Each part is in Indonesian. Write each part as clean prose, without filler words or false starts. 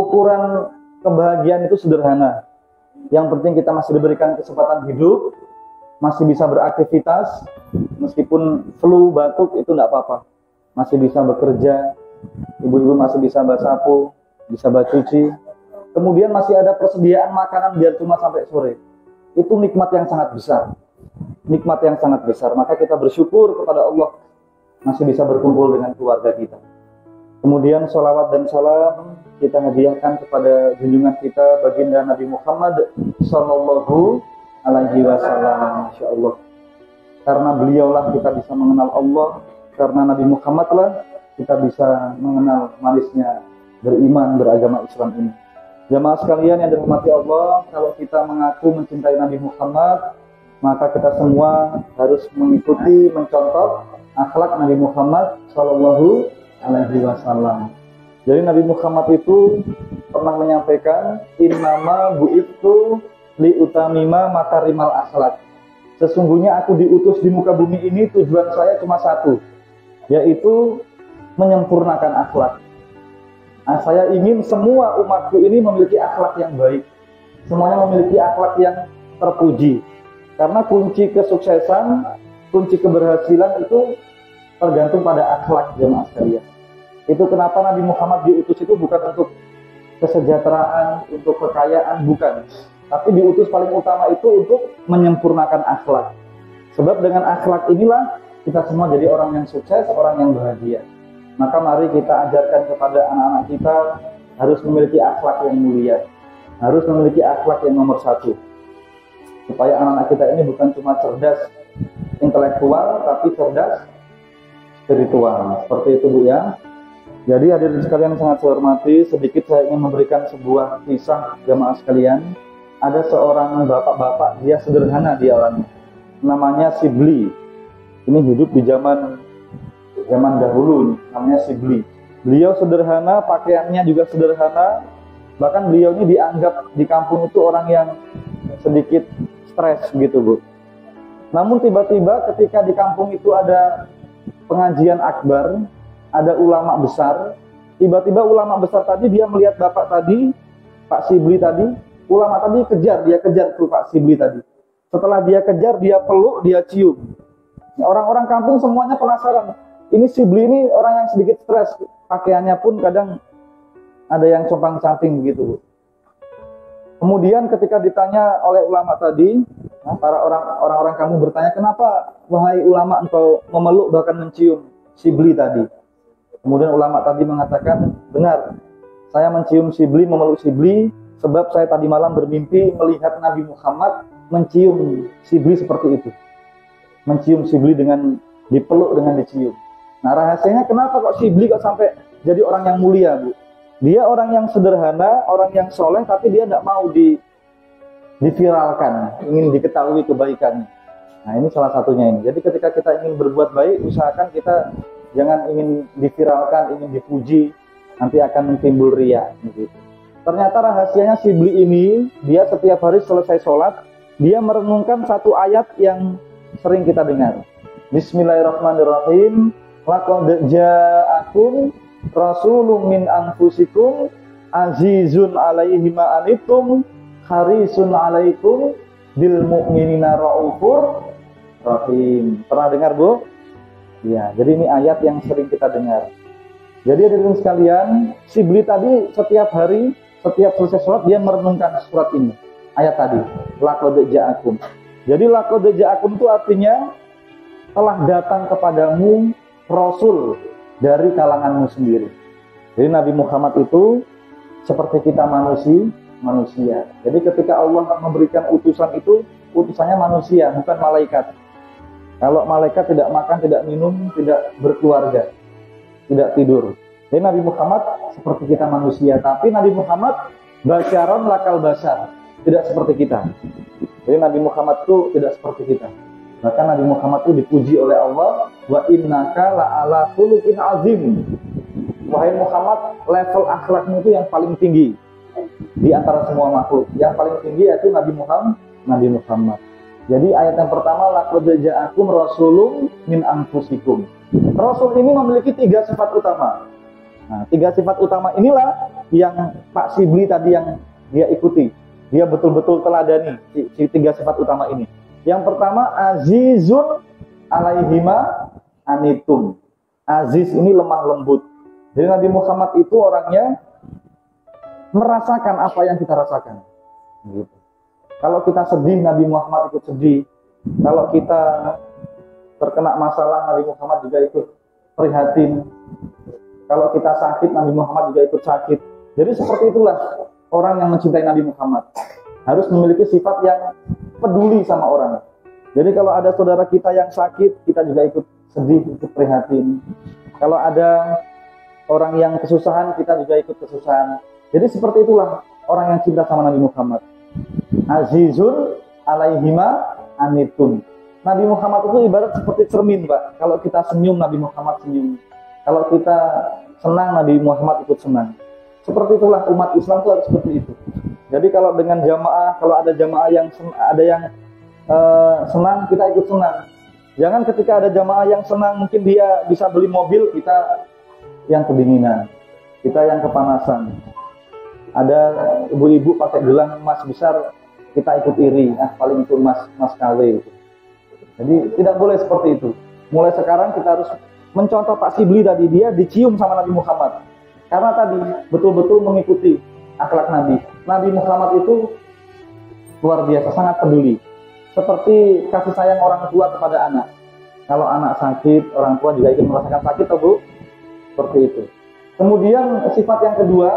ukuran kebahagiaan itu sederhana. Yang penting kita masih diberikan kesempatan hidup, masih bisa beraktivitas, meskipun flu, batuk itu tidak apa-apa. Masih bisa bekerja, ibu-ibu masih bisa bersapu, bisa bercuci. Kemudian masih ada persediaan makanan biar cuma sampai sore. Itu nikmat yang sangat besar. Nikmat yang sangat besar. Maka kita bersyukur kepada Allah masih bisa berkumpul dengan keluarga kita. Kemudian sholawat dan salam kita hadiahkan kepada junjungan kita baginda Nabi Muhammad Sallallahu Alaihi Wasallam. Masya Allah. Karena beliaulah kita bisa mengenal Allah. Karena Nabi Muhammad lah kita bisa mengenal manisnya beriman beragama Islam ini. Jamaah sekalian yang dirahmati Allah, kalau kita mengaku mencintai Nabi Muhammad, maka kita semua harus mengikuti, mencontoh akhlak Nabi Muhammad Sallallahu Alaihi Wasallam. Jadi Nabi Muhammad itu pernah menyampaikan, innama bu'itsu liutamima makarimal akhlak. Sesungguhnya aku diutus di muka bumi ini, tujuan saya cuma satu, yaitu menyempurnakan akhlak. Nah, saya ingin semua umatku ini memiliki akhlak yang baik. Semuanya memiliki akhlak yang terpuji. Karena kunci kesuksesan, kunci keberhasilan itu tergantung pada akhlak jemaah sekalian. Itu kenapa Nabi Muhammad diutus itu bukan untuk kesejahteraan, untuk kekayaan, bukan. Tapi diutus paling utama itu untuk menyempurnakan akhlak. Sebab dengan akhlak inilah kita semua jadi orang yang sukses, orang yang bahagia. Maka mari kita ajarkan kepada anak-anak kita harus memiliki akhlak yang mulia. Harus memiliki akhlak yang nomor satu. Supaya anak-anak kita ini bukan cuma cerdas intelektual, tapi cerdas spiritual. Seperti itu Bu ya. Jadi hadirin sekalian sangat saya hormati, sedikit saya ingin memberikan sebuah kisah jamaah sekalian. Ada seorang bapak-bapak, dia sederhana dia orangnya. Namanya Sibli. Ini hidup di zaman dahulu, namanya Sibli. Beliau sederhana, pakaiannya juga sederhana. Bahkan beliau ini dianggap di kampung itu orang yang sedikit stres gitu Bu. Namun tiba-tiba ketika di kampung itu ada pengajian akbar, ada ulama besar, tiba-tiba ulama besar tadi dia melihat bapak tadi, Pak Sibli tadi, ulama tadi dia kejar tuh Pak Sibli tadi. Setelah dia kejar, dia peluk, dia cium. Orang-orang kampung semuanya penasaran, ini Sibli ini orang yang sedikit stres, pakaiannya pun kadang ada yang compang-camping begitu. Kemudian ketika ditanya oleh ulama tadi, para orang-orang kampung bertanya, kenapa wahai ulama engkau memeluk bahkan mencium Sibli tadi? Kemudian ulama tadi mengatakan, benar, saya mencium Sibli, memeluk Sibli, sebab saya tadi malam bermimpi melihat Nabi Muhammad mencium Sibli seperti itu. Mencium Sibli dengan dipeluk, dengan dicium. Nah rahasianya kenapa kok Sibli kok sampai jadi orang yang mulia Bu? Dia orang yang sederhana, orang yang soleh, tapi dia tidak mau diviralkan, ingin diketahui kebaikannya. Nah ini salah satunya ini. Jadi ketika kita ingin berbuat baik, usahakan kita jangan ingin diviralkan, ingin dipuji, nanti akan timbul riya. Gitu. Ternyata rahasianya Sibli ini, dia setiap hari selesai sholat, dia merenungkan satu ayat yang sering kita dengar. Bismillahirrahmanirrahim. Laqad ja'akum rasulun min anfusikum azizun alaihi ma anittum harisun alaikum bil mu'minina raufur rahim. Pernah dengar Bu? Ya, jadi ini ayat yang sering kita dengar. Jadi hadirin sekalian, Sibli tadi setiap hari, setiap selesai sholat dia merenungkan surat ini, ayat tadi, laqad ja'akum. Jadi laqad ja'akum itu artinya telah datang kepadamu Rasul dari kalanganmu sendiri. Jadi Nabi Muhammad itu seperti kita manusia. Jadi ketika Allah memberikan utusan itu, utusannya manusia, bukan malaikat. Kalau malaikat tidak makan, tidak minum, tidak berkeluarga, tidak tidur. Jadi Nabi Muhammad seperti kita manusia, tapi Nabi Muhammad basyaron lakal basyar, tidak seperti kita. Jadi Nabi Muhammad itu tidak seperti kita. Bahkan Nabi Muhammad itu dipuji oleh Allah, wa innaka la'ala khuluqin azim. Wahai Muhammad, level akhlakmu itu yang paling tinggi di antara semua makhluk. Yang paling tinggi yaitu Nabi Muhammad. Jadi ayat yang pertama, laqad ja'akum rasulun min anfusikum. Rasul ini memiliki 3 sifat utama. Nah, 3 sifat utama inilah yang Pak Sibli tadi yang dia ikuti. Dia betul-betul teladani si 3 sifat utama ini. Yang pertama, azizun alaihima anitum. Aziz ini lemah lembut. Jadi Nabi Muhammad itu orangnya merasakan apa yang kita rasakan. Gitu. Kalau kita sedih, Nabi Muhammad ikut sedih. Kalau kita terkena masalah, Nabi Muhammad juga ikut prihatin. Kalau kita sakit, Nabi Muhammad juga ikut sakit. Jadi seperti itulah orang yang mencintai Nabi Muhammad. Harus memiliki sifat yang peduli sama orang. Jadi kalau ada saudara kita yang sakit, kita juga ikut sedih, ikut prihatin. Kalau ada orang yang kesusahan, kita juga ikut kesusahan. Jadi seperti itulah orang yang cinta sama Nabi Muhammad. Azizun alaihima anitum. Nabi Muhammad itu ibarat seperti cermin, Pak. Kalau kita senyum, Nabi Muhammad senyum. Kalau kita senang, Nabi Muhammad ikut senang. Seperti itulah umat Islam itu harus seperti itu. Jadi kalau dengan jamaah, kalau ada jamaah yang senang, kita ikut senang. Jangan ketika ada jamaah yang senang, mungkin dia bisa beli mobil, kita yang kedinginan, kita yang kepanasan. Ada ibu-ibu pakai gelang emas besar, kita ikut iri. Paling itu emas KW. Jadi tidak boleh seperti itu. Mulai sekarang kita harus mencontoh Pak Sibli tadi, dia dicium sama Nabi Muhammad. Karena tadi betul-betul mengikuti akhlak Nabi. Nabi Muhammad itu luar biasa, sangat peduli. Seperti kasih sayang orang tua kepada anak. Kalau anak sakit, orang tua juga ikut merasakan sakit, toh Bu? Seperti itu. Kemudian sifat yang kedua,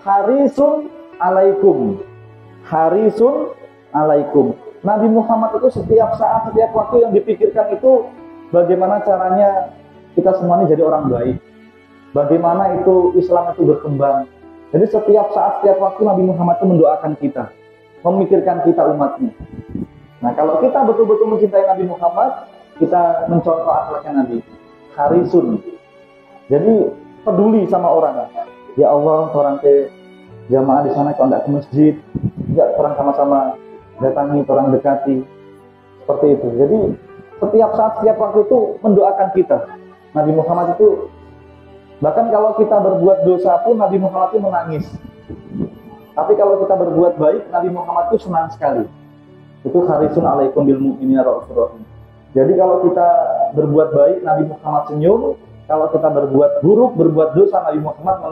harisun alaikum. Harisun alaikum. Nabi Muhammad itu setiap saat, setiap waktu yang dipikirkan itu bagaimana caranya kita semua ini jadi orang baik. Bagaimana itu Islam itu berkembang. Jadi setiap saat, setiap waktu Nabi Muhammad itu mendoakan kita, memikirkan kita umatnya. Nah, kalau kita betul-betul mencintai Nabi Muhammad, kita mencontoh akhlaknya Nabi. Harisun. Jadi peduli sama orang. Ya Allah, orang ke jamaah di sana kalau tidak ke masjid, tidak orang sama-sama datangi, orang dekati. Seperti itu. Jadi setiap saat, setiap waktu itu mendoakan kita. Nabi Muhammad itu, bahkan kalau kita berbuat dosa pun Nabi Muhammad itu menangis. Tapi kalau kita berbuat baik, Nabi Muhammad itu senang sekali. Itu harisun alaikum bil mu'minina raufur rahim. Jadi kalau kita berbuat baik, Nabi Muhammad senyum. Kalau kita berbuat buruk, berbuat dosa, Nabi Muhammad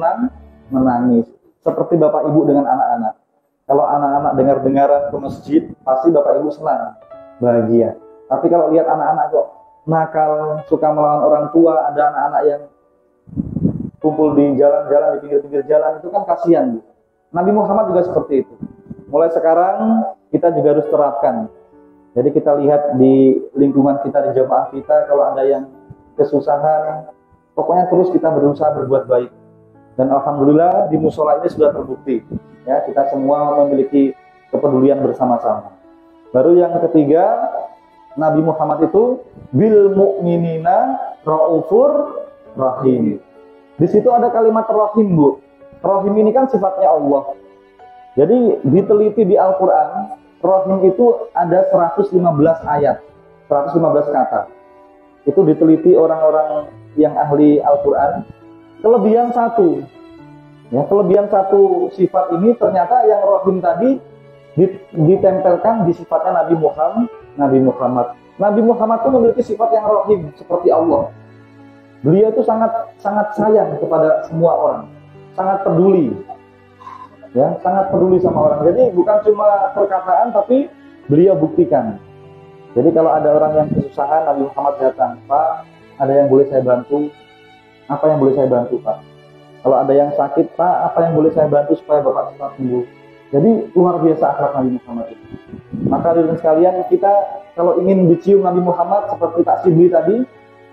menangis. Seperti bapak ibu dengan anak-anak. Kalau anak-anak dengar-dengaran ke masjid, pasti bapak ibu senang, bahagia. Tapi kalau lihat anak-anak kok nakal, suka melawan orang tua, ada anak-anak yang kumpul di jalan-jalan, di pinggir-pinggir jalan, itu kan kasihan. Nabi Muhammad juga seperti itu. Mulai sekarang kita juga harus terapkan. Jadi kita lihat di lingkungan kita, di jamaah kita, kalau ada yang kesusahan, pokoknya terus kita berusaha berbuat baik. Dan alhamdulillah di musola ini sudah terbukti. Ya, kita semua memiliki kepedulian bersama-sama. Baru yang ketiga, Nabi Muhammad itu bil mu'minina raufur rahim. Di situ ada kalimat rahim, Bu. Rahim ini kan sifatnya Allah. Jadi diteliti di Al-Quran, rahim itu ada 115 ayat, 115 kata. Itu diteliti orang-orang yang ahli Al-Quran. Kelebihan satu sifat ini ternyata yang rahim tadi ditempelkan di sifatnya Nabi Muhammad. Nabi Muhammad itu memiliki sifat yang rahim seperti Allah. Beliau itu sangat sayang kepada semua orang, sangat peduli, ya, sangat peduli sama orang. Jadi bukan cuma perkataan, tapi beliau buktikan. Jadi kalau ada orang yang kesusahan, Nabi Muhammad datang, Pak, ada yang boleh saya bantu? Apa yang boleh saya bantu, Pak? Kalau ada yang sakit, Pak, apa yang boleh saya bantu supaya Bapak cepat sembuh? Jadi luar biasa akhlak Nabi Muhammad itu. Maka hadirin sekalian, kita kalau ingin dicium Nabi Muhammad seperti Pak Sibli tadi,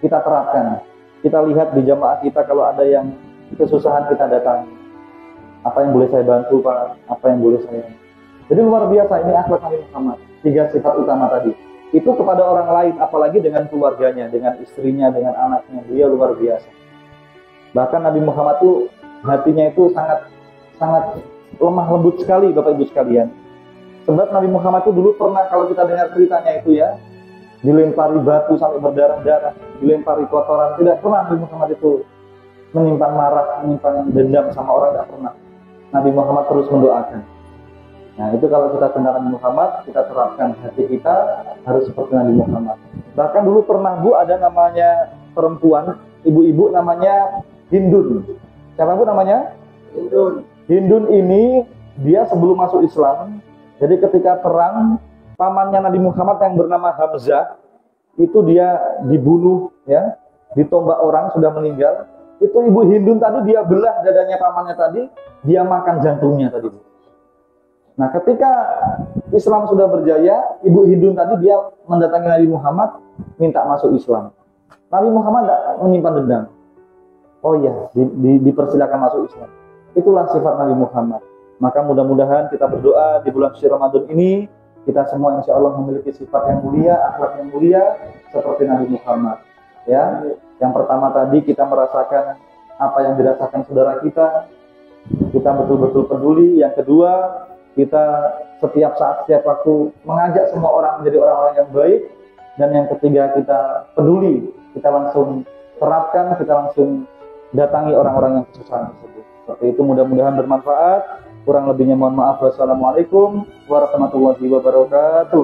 kita terapkan. Kita lihat di jamaah kita kalau ada yang kesusahan, kita datang. Apa yang boleh saya bantu, Pak? Apa yang boleh saya? Jadi luar biasa ini akhlak Nabi Muhammad. 3 sifat utama tadi. Itu kepada orang lain, apalagi dengan keluarganya, dengan istrinya, dengan anaknya. Dia luar biasa. Bahkan Nabi Muhammad itu hatinya itu sangat lemah lembut sekali, Bapak Ibu sekalian. Sebab Nabi Muhammad itu dulu pernah, kalau kita dengar ceritanya itu ya, dilempari batu sampai berdarah-darah, dilempari kotoran. Tidak pernah Nabi Muhammad itu menyimpan marah, menyimpan dendam sama orang, tidak pernah. Nabi Muhammad terus mendoakan. Nah itu kalau kita kenal Nabi Muhammad, kita terapkan hati kita harus seperti Nabi Muhammad. Bahkan dulu pernah Bu ada namanya perempuan, ibu-ibu namanya Hindun. Siapa Bu namanya? Hindun. Hindun ini dia sebelum masuk Islam, jadi ketika perang, pamannya Nabi Muhammad yang bernama Hamzah, itu dia dibunuh, ya, ditombak orang, sudah meninggal. Itu ibu Hindun tadi dia belah dadanya pamannya tadi, dia makan jantungnya tadi. Nah ketika Islam sudah berjaya, ibu Hindun tadi dia mendatangi Nabi Muhammad, minta masuk Islam. Nabi Muhammad tidak menyimpan dendam. Oh iya, dipersilakan masuk Islam. Itulah sifat Nabi Muhammad. Maka mudah-mudahan kita berdoa di bulan suci Ramadan ini, kita semua insya Allah memiliki sifat yang mulia, akhlak yang mulia, seperti Nabi Muhammad. Ya, yang pertama tadi kita merasakan apa yang dirasakan saudara kita betul-betul peduli. Yang kedua, kita setiap saat, setiap waktu mengajak semua orang menjadi orang-orang yang baik. Dan yang ketiga, kita peduli, kita langsung terapkan, kita langsung datangi orang-orang yang kesusahan tersebut. Seperti itu, mudah-mudahan bermanfaat. Kurang lebihnya mohon maaf. Wassalamualaikum warahmatullahi wabarakatuh.